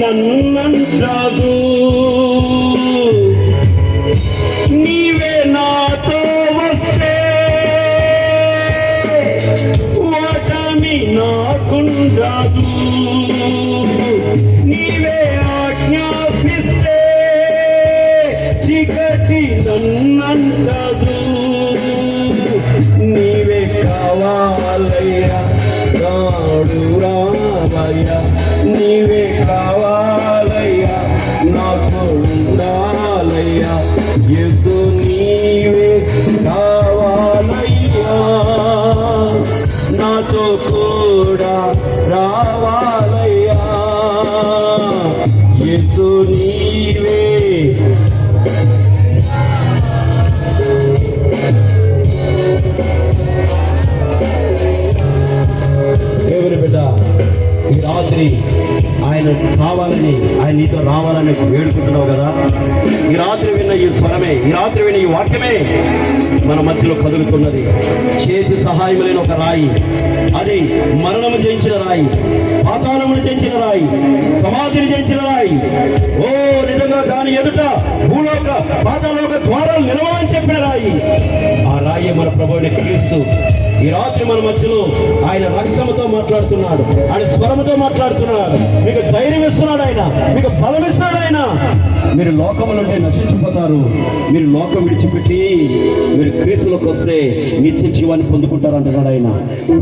నన్నంటాదు, నీవే నాతో వస్తే ఓటమి నాకుండదు, నీవే ఆజ్ఞాపిస్తే చీకటి నన్నంటదు, నీవే కావాలయ్యా నాడు రావయ్యా, నీవే కావాలయ్యా నాకు ఉండాలయ్యా, యేసు నీవే కావాలయ్యా నాతో కూడా రావాలయ్యా, యేసు నీవే. దేవుని బిడ్డ, ఈ రాత్రి ఆయన కావాలని, ఆయన నీతో రావాలని వేడుకుంటున్నావు కదా. ఈ రాత్రి విన్న ఈ స్వరమే, ఈ రాత్రి విన్న ఈ వాక్యమే మన మధ్యలో కదులుతున్నది. చేతి సహాయం లేని ఒక రాయి, అది మరణము జయించిన రాయి, పాతాళమును జయించిన రాయి, సమాధిని జయించిన రాయి. ఓ నిజంగా దాని ఎదుట భూలోక పాతాళలోక ద్వారాలు నిలవని చెప్పిన రాయి. ఆ రాయి మన ప్రభువైన క్రీస్తు. ఈ రాత్రి మన మధ్యలో ఆయన రక్తముతో మాట్లాడుతున్నాడు, ఆయన స్వరముతో మాట్లాడుతున్నాడు. మీకు ధైర్యం ఇస్తున్నాడు ఆయన, మీకు బలం ఇస్తున్నాడు ఆయన. మీరు లోకములంటే నశించిపోతారు, మీరు లోకం విడిచిపెట్టి మీరు క్రీస్తులోకి వస్తే నిత్య జీవాన్ని పొందుకుంటారు అంటున్నాడు ఆయన.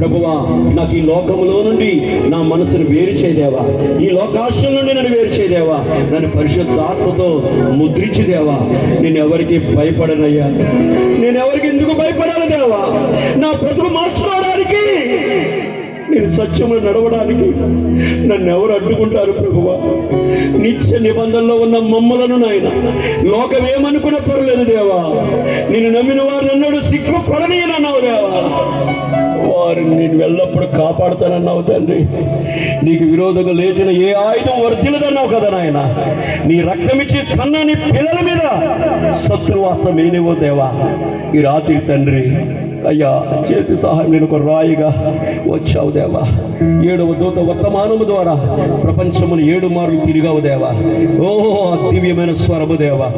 ప్రభువా, నాకు ఈ లోకములో నుండి నా మనసును వేరు చేయదేవా, ఈ లోకాశం నుండి నన్ను వేరు చేయదేవా, నన్ను పరిశుద్ధాత్మతో ముద్రించి దేవా. నేను ఎవరికి భయపడనయ్యా, నేను ఎవరికి ఎందుకు భయపడాలి దేవా? నా బ్రతుకు మార్చుకోవడానికి, నేను సత్యములు నడవడానికి నన్ను ఎవరు అడ్డుకుంటారు ప్రభువా? నిత్య నిబంధనలో ఉన్న మమ్మలను నాయన లోకం ఏమనుకున్న పర్లేదు దేవా. నేను నమ్మిన వారు నన్ను సిగ్గుపడనీయనన్నావు దేవా. వారిని నేను ఎల్లప్పుడూ కాపాడుతానన్నావు తండ్రి. నీకు విరోధంగా లేచిన ఏ ఆయుధం వర్ధిల్లదన్నావు కదా నాయన. నీ రక్తమిచ్చి కన్నా నీ పిల్లల మీద శత్రువాస్తం ఏనేవో దేవా. ఈ రాత్రి తండ్రి అయ్యా, చేతి సహాయం నేను ఒక రాయిగా వచ్చావు దేవా. 7వ దూత వర్తమానము ద్వారా ప్రపంచమును 7 మార్లు తిరిగావు దేవా. ఓ దివ్యమైన స్వరము దేవా.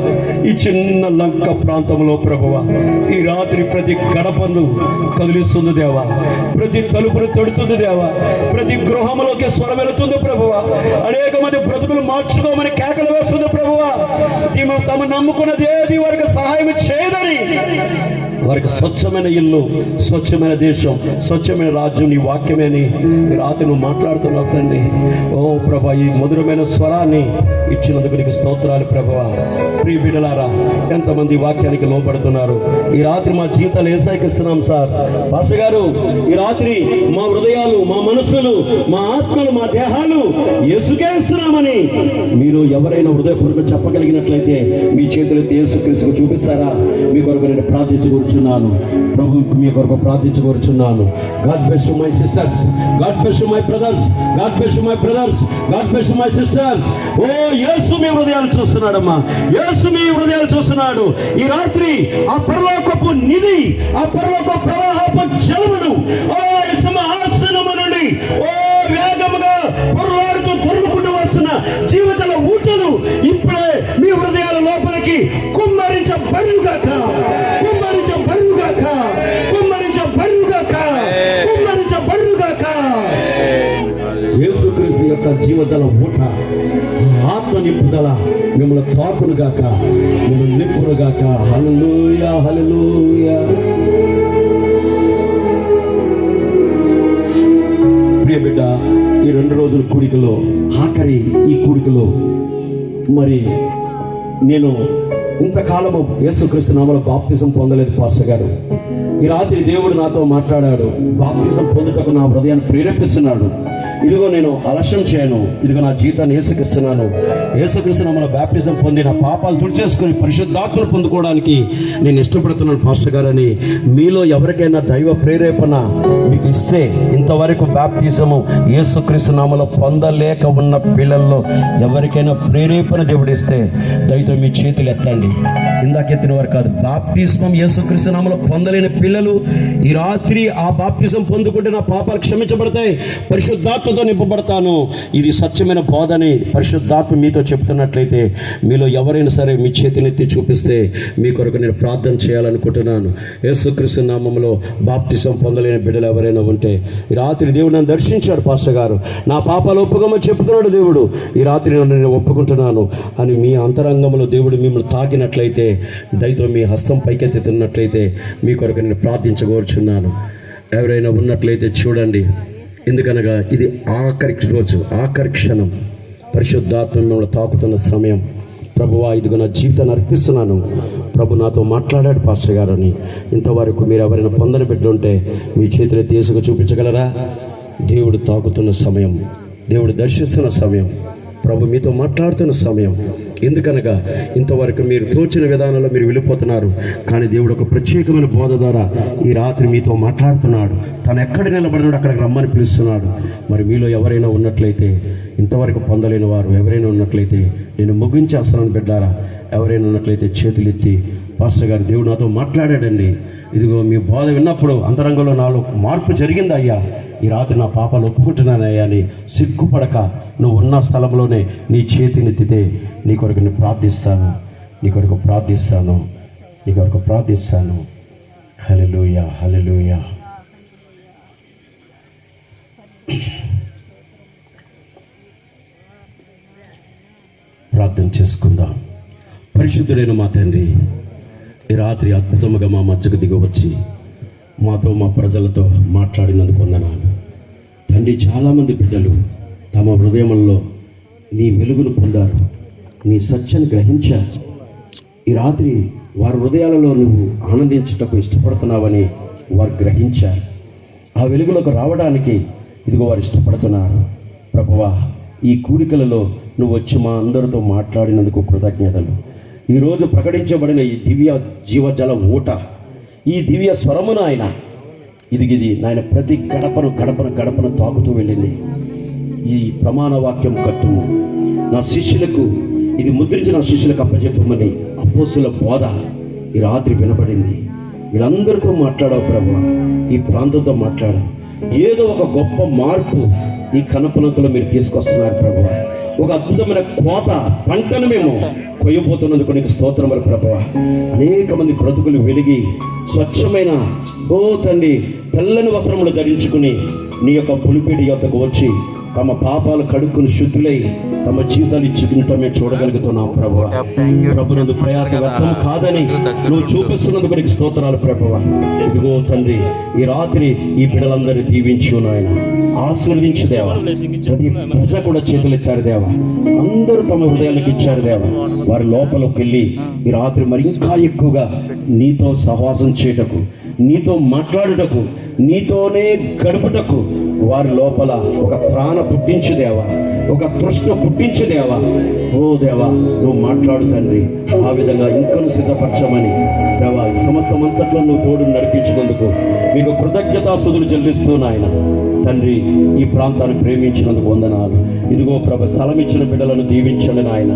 ఈ చిన్న లంక ప్రాంతంలో ప్రభువా, ఈ రాత్రి ప్రతి గడపను కదిలిస్తుంది దేవా, ప్రతి తలుపును తడుతుంది దేవా, ప్రతి గృహంలోకి స్వరం వెళుతుంది ప్రభువా. అనేక మంది బ్రతుకులు మార్చుకోమని కేకలు వేస్తుంది ప్రభువా. తమ నమ్ముకున్నది ఏది వారికి సహాయం చేయదని, వారికి స్వచ్ఛమైన ఇల్లు, స్వచ్ఛమైన దేశం, స్వచ్ఛమైన రాజ్యం నీ వాక్యమే అని రాత్రి నువ్వు మాట్లాడుతున్నావు తండ్రి. ఓ ప్రభా, ఈ మధురమైన స్వరాన్ని ఇచ్చినందుకు నీకు స్తోత్రాలు ప్రభువా. ప్రియ బిడ్డలారా, ఎంతమంది వాక్యానికి లోపడుతున్నారు? ఈ రాత్రి మా జీవితాలు ఏసైకిస్తున్నాం సార్. పాస్టర్ గారు, ఈ రాత్రి మా హృదయాలు, మా మనస్సులు, మా ఆత్మలు, మా దేహాలు యేసుకే ఇస్తున్నామని మీరు ఎవరైనా హృదయపూర్వకంగా చెప్పగలిగినట్లయితే మీ చేతులైతే యేసుక్రీస్తుకు చూపిస్తారా? మీ కొరకు నేను ప్రార్థించకూర్చున్నాను ప్రభు, మీ కొరకు ప్రార్థించకూర్చున్నాను. God bless you my sisters, God bless you my brothers, God bless you my brothers, God bless you my sisters. ఓ యేసు మీ హృదయాలు చూస్తున్నాడమ్మా, యేసు మీ హృదయాలు చూస్తున్నాడు. ఈ రాత్రి ఆ పరలోకపు నిధి, ఆ పరలోక ప్రవాహపు జలమును ఓ సింహాసనము నుండి ఓ వేగముగా పొరలాడుతూ పొరుగుకుంటూ వస్తున్న జీవితాల ఊటలు ఇప్పుడే మీ హృదయాల లోపలికి కుమ్మరించబడుగాక, కుమ్మరించబడుగాక, కుమ్మరించబడుగాక, కుమ్మరించబడుగాక. యేసుక్రీస్తు యొక్క జీవితాల ఊట, ఆత్మ నింపుదల మిమ్మల్ని తాకునుగాక, మిమ్మల్ని నింపునుగాక. హల్లెలూయా, హల్లెలూయా. ప్రియ బిడ్డ, ఈ 2 రోజుల కూడికలో, ఆఖరి ఈ కూడికలో మరి నేను ఇంతకాలము యేసుక్రీస్తు నామములో బాప్తిజం పొందలేదు పాస్టర్ గారు. ఈ రాత్రి దేవుడు నాతో మాట్లాడాడు. బాప్తిజం పొందుటకు నా హృదయాన్ని ప్రేరేపిస్తున్నాడు. ఇదిగో నేను ఆలస్యం చేయను, ఇదిగో నా జీవితాన్ని యేసుకిస్తున్నాను. యేసుక్రీస్తు నామములో బాప్టిజం పొంది నా పాపాలు తుడిచేసుకొని పరిశుద్ధాత్మను పొందుకోవడానికి నేను ఇష్టపడుతున్నాను పాస్టర్ గారని మీలో ఎవరికైనా దైవ ప్రేరేపణ మీకు ఇస్తే, ఇంతవరకు బాప్టిజము యేసుక్రీస్తు నామములో పొందలేక ఉన్న పిల్లల్లో ఎవరికైనా ప్రేరేపణ దేవుడు ఇస్తే దయతో మీ చేతులు ఎత్తండి. ఇందాకెత్తిన వారు కాదు, బాప్టిజం యేసుక్రీస్తు నామములో పొందలేని పిల్లలు ఈ రాత్రి ఆ బాప్టిజం పొందుకుంటే నా పాపాలు క్షమించబడతాయి, పరిశుద్ధాత్మతో నింపబడతాను, ఇది సత్యమైన బోధని పరిశుద్ధాత్మ మీతో చెప్తున్నట్లయితే మీలో ఎవరైనా సరే మీ చేతినెత్తి చూపిస్తే మీ కొరకు నేను ప్రార్థన చేయాలనుకుంటున్నాను. యేసుక్రీస్తు నామములో బాప్టిజం పొందలేని బిడ్డలు ఎవరైనా ఉంటే, ఈ రాత్రి దేవుడు నన్ను దర్శించాడు పాస్టర్ గారు, నా పాపాలు ఒప్పుకోమని చెప్తున్నాడు దేవుడు, ఈ రాత్రి నేను ఒప్పుకుంటున్నాను అని మీ అంతరంగంలో దేవుడు మిమ్మల్ని తాకినట్లయితే దయతో మీ హస్తం పైకెత్తుతున్నట్లయితే మీ కొరకు నేను ప్రార్థించగోరుచున్నాను. ఎవరైనా ఉన్నట్లయితే చూడండి. ఎందుకనగా ఇది ఆఖరి రోజు, ఆఖరి క్షణం, పరిశుద్ధాత్మ మిమ్మల్ని తాకుతున్న సమయం. ప్రభువా, ఇదిగో నా జీవితాన్ని అర్పిస్తున్నాను, ప్రభు నాతో మాట్లాడాడు పాస్టర్ గారు అని ఇంతవరకు మీరు ఎవరైనా పొందని పెట్టుంటే మీ చేతిని తీసుకు చూపించగలరా? దేవుడు తాకుతున్న సమయం, దేవుడు దర్శిస్తున్న సమయం, ప్రభు మీతో మాట్లాడుతున్న సమయం. ఎందుకనగా ఇంతవరకు మీరు తోచిన విధానంలో మీరు వెళ్ళిపోతున్నారు, కానీ దేవుడు ఒక ప్రత్యేకమైన బోధ ద్వారా ఈ రాత్రి మీతో మాట్లాడుతున్నాడు. తను ఎక్కడ నిలబడినాడు అక్కడికి రమ్మని పిలుస్తున్నాడు. మరి మీలో ఎవరైనా ఉన్నట్లయితే, ఇంతవరకు పొందలేని వారు ఎవరైనా ఉన్నట్లయితే, నేను ముగించేస్తున్నాను బిడ్డారా, ఎవరైనా ఉన్నట్లయితే చేతులు ఎత్తి, పాస్టర్ గారు దేవుడు నాతో మాట్లాడాడండి, ఇదిగో మీ బోధ విన్నప్పుడు అంతరంగంలో నాలో మార్పు జరిగింది అయ్యా, ఈ రాత్రి నా పాపాలు ఒప్పుకుంటున్నానయ్యా అని సిగ్గుపడక నువ్వు ఉన్న స్థలంలోనే నీ చేతినెత్తితే నీ కొరకు నేను ప్రార్థిస్తాను, నీ కొరకు ప్రార్థిస్తాను, నీ కొరకు ప్రార్థిస్తాను. హల్లెలూయా, హల్లెలూయా. ప్రార్థన చేసుకుందాం. పరిశుద్ధుడైన మా తండ్రి, ఈ రాత్రి అద్భుతముగా మా మధ్యకు దిగవచ్చి మాతో మా ప్రజలతో మాట్లాడినందుకు వందనాలు తండ్రి. చాలామంది బిడ్డలు తమ హృదయంలో నీ వెలుగును పొందారు, నీ సత్యాన్ని గ్రహించారు. ఈ రాత్రి వారి హృదయాలలో నువ్వు ఆనందించటకు ఇష్టపడుతున్నావని వారు గ్రహించారు. ఆ వెలుగులోకి రావడానికి ఇదిగో వారు ఇష్టపడుతున్నారు. ప్రభువా, ఈ కూడికలలో నువ్వు వచ్చి మా అందరితో మాట్లాడినందుకు కృతజ్ఞతలు. ఈరోజు ప్రకటించబడిన ఈ దివ్య జీవజల ఊట, ఈ దివ్య స్వరమును ఆయన ఇది నాయన ప్రతి గడపను తాకుతూ వెళ్ళింది. ఈ ప్రమాణ వాక్యం కట్టుము నా శిష్యులకు, ఇది ముద్రించి నా శిష్యులకు అప్పచెప్పమని అపోస్తుల బోధ ఈ రాత్రి వినబడింది. వీళ్ళందరితో మాట్లాడావు ప్రభువా, ఈ ప్రాంతంతో మాట్లాడావు. ఏదో ఒక గొప్ప మార్పు ఈ కనపనంతలో మీరు తీసుకొస్తున్నారు ప్రభువా. ఒక అద్భుతమైన కోత పంటను మేము కొయ్యబోతున్నందుకు నీకు స్తోత్రములు ప్రభువా. అనేక మంది బ్రతుకులు వెలిగి స్వచ్ఛమైన ఓ తండ్రి తెల్లని వస్త్రములు ధరించుకుని నీ యొక్క పులిపేటి యొద్దకు వచ్చి తమ పాపాలు కడుక్కుని శుద్ధులై తమ జీవితాలు ఇచ్చుకుంటూ మేము చూడగలుగుతున్నాం ప్రభువా. ప్రభునందు ప్రయాస వ్యర్థం కాదని నువ్వు చూపిస్తున్నందుకు నీకు స్తోత్రాలు ప్రభువా. ఇదిగో తండ్రి, ఈ రాత్రి ఈ బిడ్డలందరినీ దీవించు నాయన, ఆశీర్వదించు దేవా. ప్రతి ప్రజ కూడా చేతులెత్తారు దేవా, అందరూ తమ హృదయాలకు ఇచ్చారు దేవా. వారి లోపలికి వెళ్ళి ఈ రాత్రి మరి ఇంకా ఎక్కువగా నీతో సహవాసం చేయటకు, నీతో మాట్లాడుటకు, నీతోనే గడుపుటకు వారి లోపల ఒక ప్రాణ పుట్టించు దేవా, ఒక తృష్ణ పుట్టించు దేవా. ఓ దేవా, నువ్వు మాట్లాడు తండ్రి. ఆ విధంగా ఇంకను సిద్ధపరచమని దేవా సమస్తమంతట్లో నువ్వు తోడు నడిపించినందుకు మీకు కృతజ్ఞతాస్తుతులు చెల్లిస్తూ నాయన తండ్రి. ఈ ప్రాంతాన్ని ప్రేమించినందుకు వందనాలు. ఇదిగో ప్రభు, స్థలం ఇచ్చిన బిడ్డలను దీవించండి నాయన.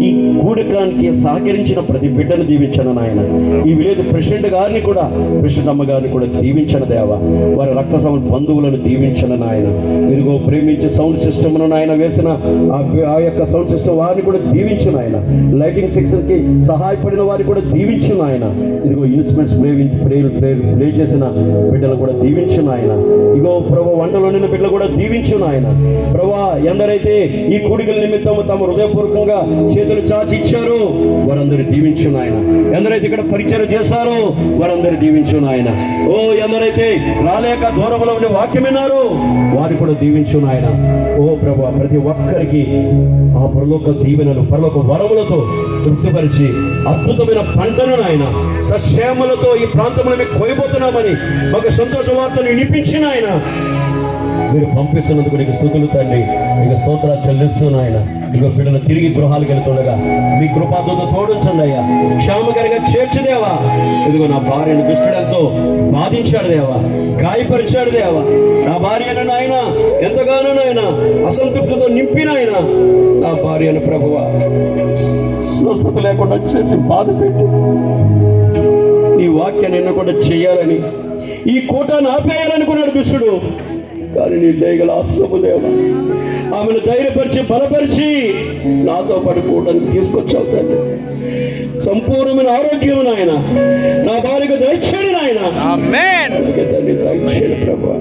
ఈ కూడికానికి సహకరించిన ప్రతి బిడ్డను దీవించండి నాయన. ఈ విలేజ్ ప్రెసిడెంట్ గారిని కూడా, ప్రెసిడెంట్ అమ్మ గారిని కూడా దీవించండి దేవా. వారి రక్త బంధువులను దీవించండి నాయన. ఇదిగో ప్రేమించే సౌండ్ సిస్టమ్ ఆయన వేసిన ఆ యొక్క సౌండ్ సిస్టమ్ వారిని కూడా దీవించు నాయన. లైటింగ్ సెక్షన్ కి సహాయపడిన వారిని కూడా దీవించు నాయన. ఇదిగో ఇన్స్ట్రుమెంట్స్ ప్లే చేసిన బిడ్డలు కూడా దీవించు నాయన. ఇగో ప్రభు, వంటలో నిన్న బిడ్డలు కూడా దీవించు నాయన. ప్రభు, ఎందరైతే ఈ కూడికల నిమిత్తం తమ హృదయపూర్వకంగా చేతులు చాచి ఇచ్చారో వారందరూ దీవించు నాయన. ఎందరైతే ఇక్కడ పరిచయం చేశారో వారందరూ దీవించు నాయన. ఓ ఎందరైతే రాలేక దూరంలో ఉండే వాక్యం విన్నారు వారు కూడా దీవించు నాయన. ఓ ప్రభు, ప్రతి ఒక్కరికి ఆ పరలోక దీవెనలు, పరలోక వరములతో తృప్తిపరిచి అద్భుతమైన పంటను నాయన సస్యములతో ఈ ప్రాంతంలో మేము కోయబోతున్నామని ఒక సంతోష వార్తను వినిపించిన ఆయన మీరు పంపిస్తున్నందుకు నీకు స్తుతులు తండ్రి, నీకు స్తోత్రాలు చెల్లిస్తున్నాను ఆయన. ఇక బిడ్డలు తిరిగి గృహాలకు వెళ్తుండగా మీ కృపాదూత తోడుంచండి అయ్యా, క్షేమకరంగా చేర్చుదేవా. ఇదిగో నా భార్యను దుష్టుడంతో బాధించాడు దేవా, గాయపరిచాడు దేవా. నా భార్యను నాయన ఎంతగానో నాయన అసంతృప్తితో నింపిన ఆయన నా భార్యను ప్రభువా స్వస్థత లేకుండా చేసి బాధ పెట్టి నీ వాక్యాన్ని ఎన్నకుండా చేయాలని, ఈ కోటాన్ని ఆపేయాలనుకున్నాడు దుష్టుడు. కానీ నీ దయగల అస్తము దేవ ఆమెను ధైర్యపరిచి బలపరిచి నాతో పాటు కూటానికి తీసుకొచ్చావు తండ్రి. సంపూర్ణమైన ఆరోగ్యం నాయన నా భార్యకు దయచేయండి నాయన. తండ్రి దయచేయండి ప్రభువా.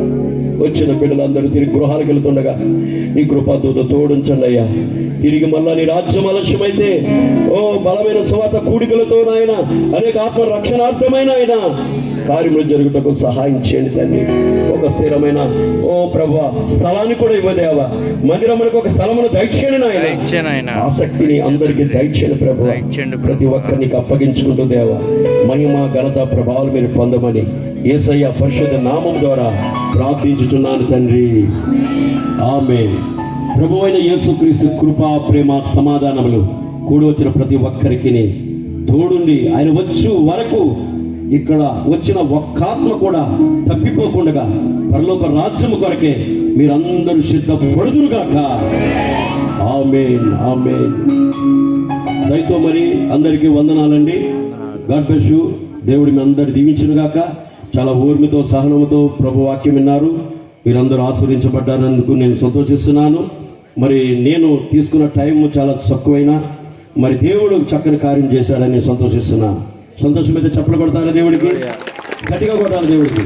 వచ్చిన బిడ్డలందరూ తిరిగి గృహాలకు వెళ్తుండగా నీ కృపాదూత తోడుంచండి అయ్యా. తిరిగి మళ్ళా నీ రాజ్యం ఆలస్యమైతే బలమైన సువార్త కూడికలతో నాయన అనేక ఆత్మ రక్షణార్థమైన ఆయన కార్యములు జరుగుటకు సహాయం చేయండి తండ్రి. ఒక స్థిరమైన ప్రభువా స్థలాన్ని కూడా ఇవ్వదేవా, మందిరములకు ఒక స్థలమును దయచేయండి నాయన. ఆసక్తిని అందరికీ దయచేయండి ప్రభువా. ప్రతి ఒక్కరికి అప్పగించుకుంటూ దేవా మహిమ ఘనత ప్రభావాలు మీరు పొందమని యేసయ్య పరిశుద్ధ నామం ద్వారా ప్రార్థించుచున్నాను తండ్రి, ఆమేన్. ప్రభువైన యేసుక్రీస్తు కృపా ప్రేమ సమాధానములు కూడి వచ్చిన ప్రతి ఒక్కరికి తోడుండి ఆయన వచ్చు వరకు ఇక్కడ వచ్చిన ఒక్కాత్మ కూడా తప్పిపోకుండా పరలోక రాజ్యము కొరకే మీరందరూ సిద్ధపడుదురుగాక. ఆమేన్ ఆమేన్. దయతో మరి అందరికీ వందనాలండి. God bless you. దేవుడి మీ అందరు దీవించునుగాక. చాలా ఓర్మితో సహనముతో ప్రభు వాక్యం విన్నారు. మీరందరూ ఆశీర్వదించబడ్డారందుకు నేను సంతోషిస్తున్నాను. మరి నేను తీసుకున్న టైం చాలా తక్కువైనా మరి దేవుడు చక్కని కార్యం చేశాడని సంతోషిస్తున్నాను. సంతోషమైతే చప్పట్లు కొడతారా దేవుడికి? గట్టిగా కొట్టాలి దేవుడికి.